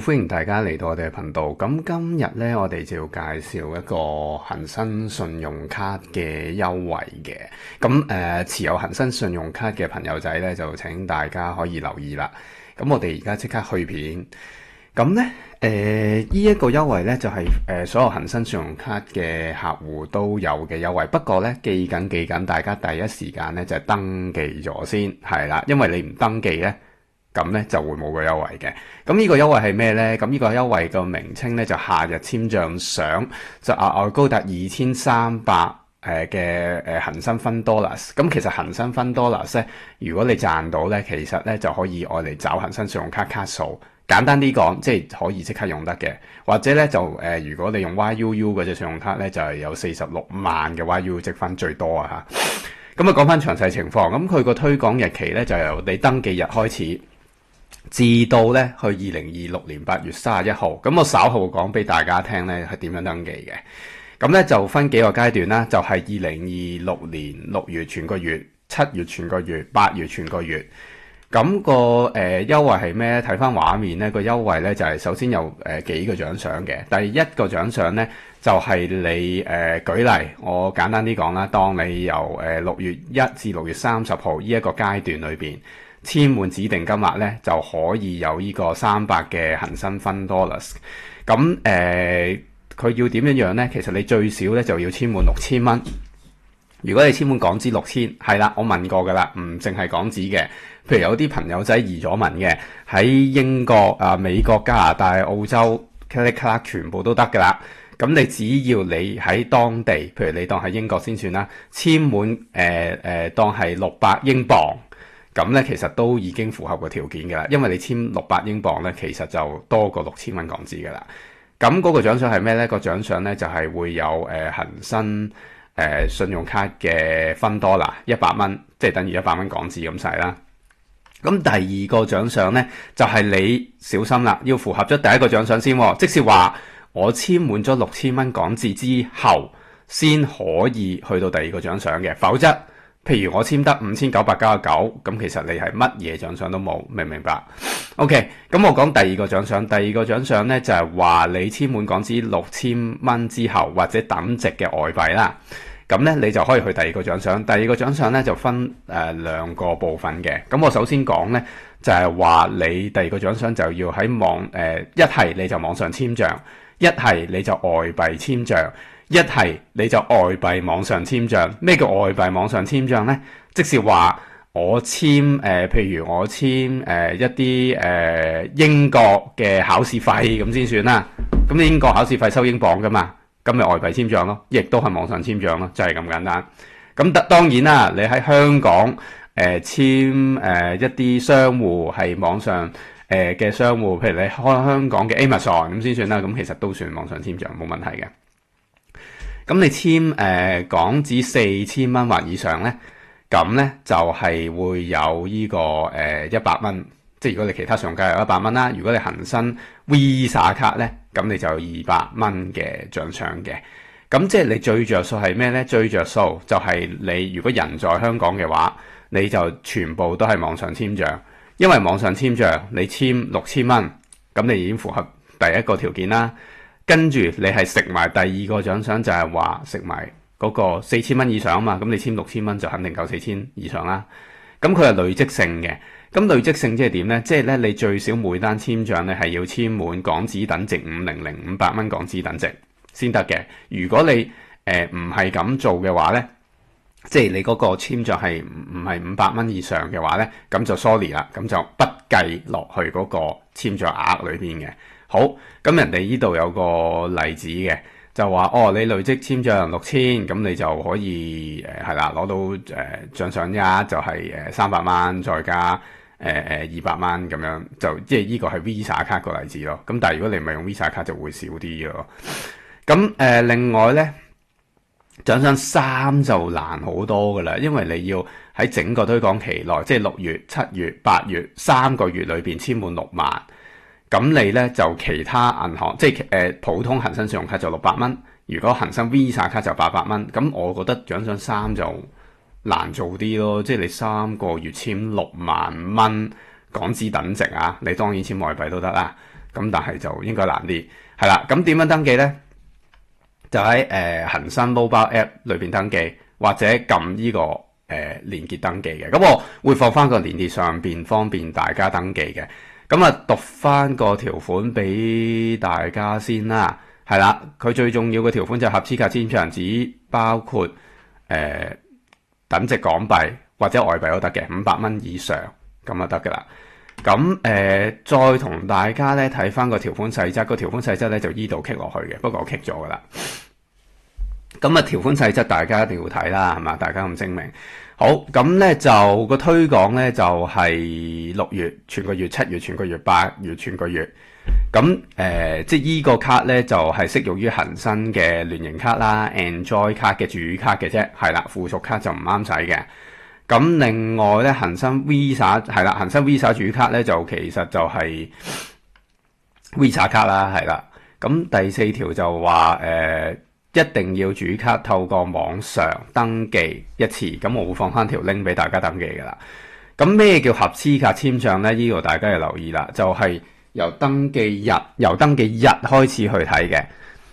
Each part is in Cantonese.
歡迎大家嚟到我哋嘅頻道。咁今日呢，我哋就要介紹一個恒生信用卡嘅優惠嘅。咁持有恒生信用卡嘅朋友仔呢，就請大家可以留意啦。咁我哋而家即刻去片。咁呢，呢一個優惠呢，就係所有恒生信用卡嘅客戶都有嘅優惠。不過呢，記緊，大家第一時間呢，就係登記咗先，係啦，因為你唔登記呢，咁咧就會冇個優惠嘅。咁呢個優惠係咩呢？咁呢個優惠個名稱呢，就夏日簽賬賞，就額外高達2300嘅恒生分 dollars。咁其實恒生分 dollars 咧，如果你賺到呢，其實呢就可以愛嚟找恒生信用卡卡數。簡單啲講，即係可以即刻用得嘅。或者呢，就如果你用 YUU 嗰隻信用卡呢，就係有46萬嘅 YUU 積分最多啊嚇。咁啊講翻詳細情況，咁佢個推廣日期呢，就由你登記日開始，至到咧去2026年8月31號，咁我稍後講俾大家聽咧係點樣登記嘅。咁咧就分幾個階段啦，就係2026年6月全個月、7月全個月、8月全個月。咁個優惠係咩？睇翻畫面咧，個優惠咧就係首先有幾個獎賞嘅。第一個獎賞咧就係你舉例，我簡單啲講啦，當你由6月1至6月30號呢一個階段裏邊簽滿指定金額咧，就可以有呢個300嘅恒生分 dollars。咁佢要點樣咧？其實你最少咧就要簽滿6000蚊。如果你簽滿港紙6000，係啦，我問過噶啦，唔淨係港紙嘅。譬如有啲朋友仔移咗民嘅，喺英國、美國、加拿大、澳洲 click 全部都得噶啦。咁你只要你喺當地，譬如你當喺英國先算啦，簽滿當係600英鎊。咁咧，其實都已經符合個條件㗎啦，因為你簽600英鎊咧，其實就多過6000蚊港紙㗎啦。咁嗰個獎賞係咩咧？個獎賞咧就係會有恒生信用卡嘅分多啦，100蚊，即係等於100蚊港紙咁使啦。咁第二個獎賞咧，就係你小心啦，要符合咗第一個獎賞先喎，即是話我簽滿咗6000蚊港紙之後，先可以去到第二個獎賞嘅，否則，譬如我簽得5999，咁其實你係乜嘢獎賞都冇，明唔明白 ？OK， 咁我講第二個獎賞。第二個獎賞呢，就係話你簽滿港紙6000蚊之後，或者等值嘅外幣啦，咁呢，你就可以去第二個獎賞。第二個獎賞呢，就分兩個部分嘅。咁我首先講呢，就係話你第二個獎賞就要喺一係你就網上簽賬，一係你就外幣簽賬。一係你就外幣網上簽賬。咩叫外幣網上簽賬呢？即是話我簽譬如我簽一啲英國嘅考試費咁先算啦。咁你英國考試費收英鎊噶嘛？咁咪外幣簽賬咯，亦都係網上簽賬咯，就係咁簡單。咁當然啦，你喺香港簽一啲商戶係網上嘅商戶，譬如你開香港嘅 Amazon 咁先算啦。咁其實都算網上簽賬，冇問題嘅。咁你簽港紙4000蚊或以上咧，咁咧就係會有呢個100蚊，即係如果你其他信用卡有100蚊啦，如果你恒生 Visa 卡咧，咁你就有200蚊嘅獎賞嘅。咁即係你最着數係咩咧？最着數就係你如果人在香港嘅話，你就全部都係網上簽賬，因為網上簽賬你簽6000蚊，咁你已經符合第一個條件啦。跟住你係食埋第二個獎賞，就係話食埋嗰個4000蚊以上啊嘛，咁你簽6000蚊就肯定夠4000以上啦。咁佢係累積性嘅，咁累積性即係點呢？即係咧你最少每單簽賬咧係要簽滿港紙等值500蚊港紙等值先得嘅。如果你唔係咁做嘅話呢，即係你嗰個簽賬係唔係500蚊以上嘅話呢，咁就 sorry 啦，咁就不計落去嗰個簽賬額裏邊嘅。好，咁人哋呢度有個例子嘅，就話你累積簽賬6000，咁你就可以係啦，攞到獎賞額就係300蚊，再加200蚊咁樣，就即係呢個係 Visa 卡個例子咯。咁但係如果你唔係用 Visa 卡就會少啲咯。咁另外咧，獎賞3就難好多噶啦，因為你要喺整個推廣期內，即係6月、7月、8月3個月裏邊簽滿6萬。咁你咧就其他銀行，即係普通恒生信用卡就600蚊，如果恒生 Visa 卡就800蚊。咁我覺得獎賞3就難做啲咯，即係你3個月簽6萬蚊港紙等值啊，你當然簽外幣都得啦。咁但係就應該難啲，係啦。咁點樣登記呢？就喺恒生 Mobile App 裏邊登記，或者撳呢個連結登記嘅。咁我會放翻個連結上邊，方便大家登記嘅。咁啊，讀翻個條款俾大家先啦。係啦，佢最重要嘅條款就係合資格簽賬只包括等值港幣或者外幣都得嘅，500蚊以上咁就得噶啦。咁再同大家咧睇翻個條款細則，個條款細則咧就依度 click 落去嘅，不過我 click 咗噶啦。咁啊，條款細則大家一定要睇啦，係嘛？大家咁精明。好，咁咧就個推廣咧就係6月全個月、7月全個月、8月全個月。咁即係依個卡咧就係適用於恒生嘅聯營卡啦、Enjoy 卡嘅主卡嘅啫，係啦，附屬卡就唔啱使嘅。咁另外咧，恒生 Visa 係啦，恒生 Visa 主卡咧就其實就係 Visa 卡啦，係啦。咁第4條就話一定要主卡透過網上登記一次，咁我會放翻條 link 俾大家登記噶啦。咁咩叫合資格簽賬咧？呢度大家要留意啦，就係由登記日開始去睇嘅。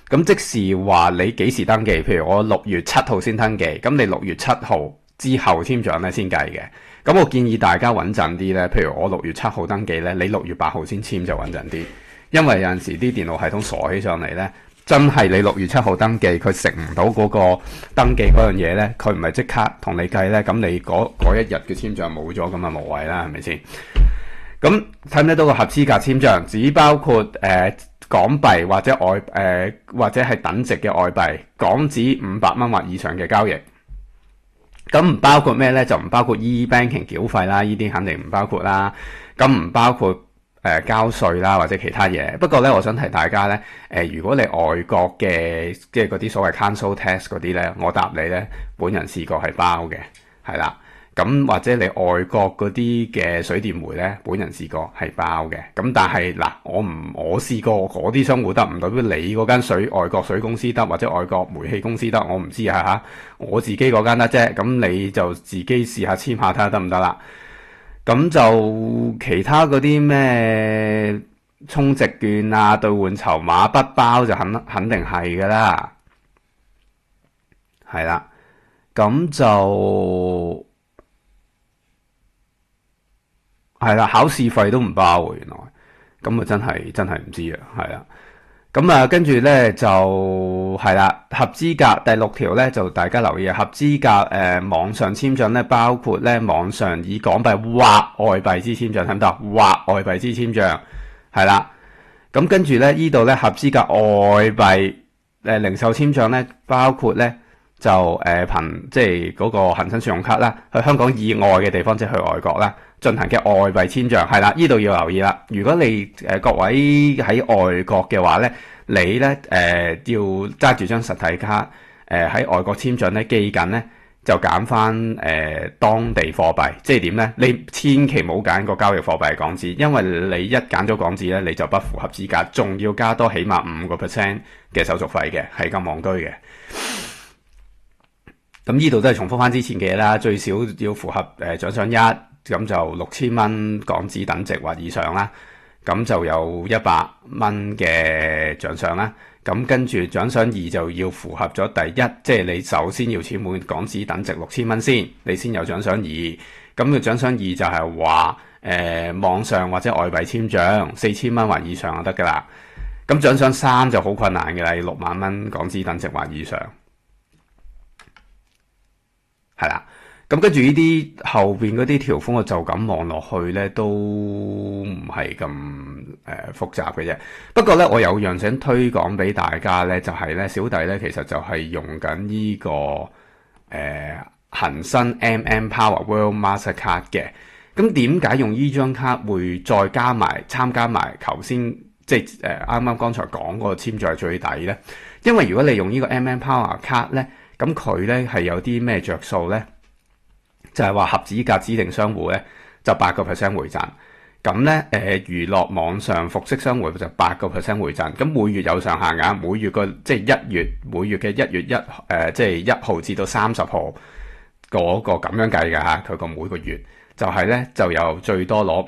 咁即是話你幾時登記？譬如我6月7號先登記，咁你6月7號之後簽賬咧先計嘅。咁我建議大家穩陣啲咧，譬如我6月7號登記咧，你6月8號先簽就穩陣啲，因為有陣時啲電腦系統傻起上嚟咧。真係你6月7號登記，佢食唔到嗰個登記嗰樣嘢咧，佢唔係即刻同你計咧，咁你嗰一日嘅簽賬冇咗，咁啊無謂啦，係咪先？咁睇唔睇到個合資格簽賬？只包括港幣或者或者係等值嘅外幣，港紙500蚊或以上嘅交易。咁唔包括咩咧？就唔包括 e-banking 繳費啦，呢啲肯定唔包括啦。咁唔包括交稅啦，或者其他嘢。不過咧，我想提大家咧，如果你外國嘅即係嗰啲所謂 council tax 嗰啲咧，我答你咧，本人試過係包嘅，係啦。咁或者你外國嗰啲嘅水電煤咧，本人試過係包嘅。咁但係嗱，我試過嗰啲商戶得，唔代表你嗰間外國水公司得，或者外國煤氣公司得，我唔知啊嚇。我自己嗰間得啫，咁你就自己試下簽下睇下得唔得啦。咁就其他嗰啲咩充值券啊、兌換籌碼不包就肯定係噶啦，係啦。咁就係啦，考試費都唔包喎，原來。咁啊真係唔知啊，係啦。咁啊，跟住咧就係啦，合資格第6條咧就大家留意啊，合資格網上簽賬咧，包括咧網上以港幣或外幣之簽賬，睇唔到？或外幣之簽賬係啦。咁跟住咧呢度咧合資格外幣零售簽賬咧，包括咧就憑即係嗰個恒生信用卡啦，去香港以外嘅地方，即係去外國啦，進行嘅外幣簽賬係啦，呢度要留意啦。如果你各位喺外國嘅話咧，你咧要揸住張實體卡喺外國簽賬咧，記緊咧就揀翻當地貨幣，即係點咧？你千祈冇揀個交易貨幣係港紙，因為你一揀咗港紙咧，你就不符合資格，仲要加多起碼5% 嘅手續費嘅，係咁戇居嘅。咁呢度都係重複翻之前嘅嘢啦，最少要符合獎賞1，咁就6000蚊港紙等值或以上啦，咁就有100蚊嘅獎賞啦。咁跟住獎賞2就要符合咗第1，即係你首先要簽滿港紙等值6000蚊先，你先有獎賞2。咁個獎賞2就係話網上或者外幣簽賬4000蚊或以上就得噶啦。咁獎賞3就好困難嘅啦，要6萬蚊港紙等值或以上。係啦，咁跟住呢啲後邊嗰啲條款，我就咁望落去咧，都唔係咁複雜嘅啫。不過咧，我有樣想推廣俾大家咧，就係咧，小弟咧其實就係用緊呢個恒生 Power World Mastercard 嘅。咁點解用呢張卡會再參加埋頭先即係啱啱剛才講嗰個簽賬最抵咧？因為如果你用呢個 Power 卡咧，咁佢咧係有啲咩着數咧？就係話合資格指定商戶咧就8% 回贈，咁咧娛樂網上服飾商戶就8% 回贈。咁每月有上限額，每月即係每月嘅1月1即係1號至到30號嗰個咁樣計㗎嚇。佢個每個月就係咧就有最多攞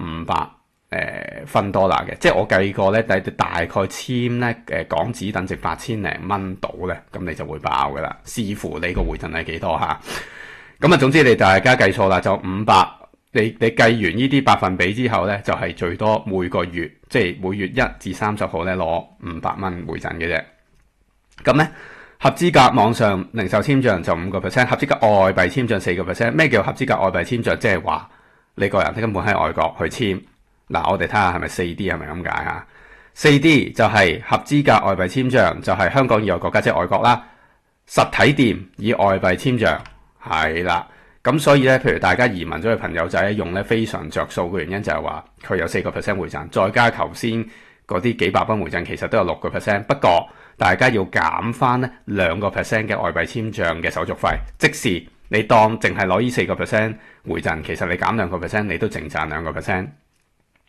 分多啦嘅，即係我計過咧，大概簽咧港紙等值8000零蚊到咧，咁你就會爆噶啦，視乎你個回贈係幾多嚇。咁啊，總之你大家計錯啦，就500。你計完呢啲百分比之後咧，就係最多每個月，即係每月1至30號咧攞500蚊回贈嘅啫。咁咧合資格網上零售簽賬就5%，合資格外幣簽賬4%。咩叫合資格外幣簽賬？即係話你個人根本喺外國去簽。嗱，我哋睇下係咪 4D 係咪咁解啊？ 4D 就係合資格外幣簽賬，就係香港以外國家即係外國啦。實體店以外幣簽賬係啦。咁所以咧，譬如大家移民咗去朋友仔用咧，非常着數嘅原因就係話佢有4% 回贈，再加頭先嗰啲幾百蚊回贈，其實都有6%。不過大家要減翻咧2% 嘅外幣簽賬嘅手續費，即是你當淨係攞呢4% 回贈，其實你減2%，你都淨賺2%。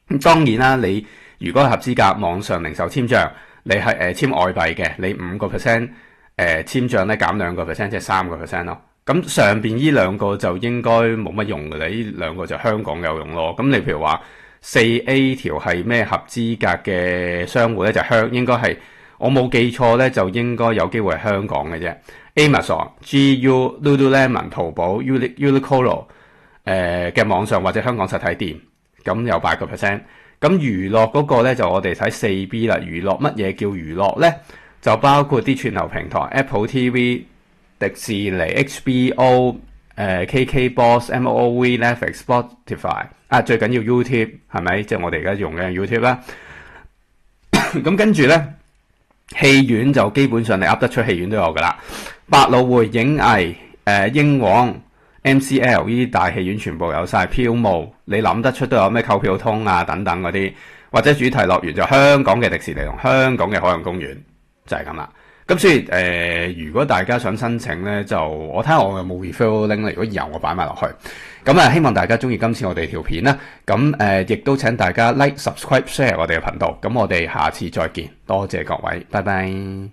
咁當然啦，你如果係合資格網上零售簽賬，你係簽外幣嘅，你5% 簽賬咧減2%，即係3% 咯。咁上邊呢兩個就應該冇乜用㗎啦，呢兩個就香港有用咯。咁你譬如話 4A 條係咩合資格嘅商戶咧，就應該係我冇記錯咧，就應該有機會係香港嘅啫。Amazon、GU、Lululemon、淘寶、Uniqlo 嘅網上或者香港實體店，咁有8%。咁娛樂嗰個咧就我哋睇 4B 啦。娛樂乜嘢叫娛樂咧？就包括啲串流平台 Apple TV、迪士尼、HBO、KKBox、MOV、Netflix、Spotify 啊，最緊要 YouTube 係咪？即係我哋而家用嘅 YouTube 啦。咁跟住咧，戲院就基本上你噏得出戲院都有噶啦。百老匯、影藝、英皇、MCL 呢啲大戲院全部有晒票務，你諗得出都有咩購票通啊等等嗰啲，或者主題樂園就香港嘅迪士尼同香港嘅海洋公園就係咁啦。咁所以如果大家想申請咧，就我睇下我有冇 referral link 咧。如果有，我擺埋落去。咁希望大家中意今次我哋條片啦。咁亦都請大家 like、subscribe、share 我哋嘅頻道。咁我哋下次再見，多謝各位，拜拜。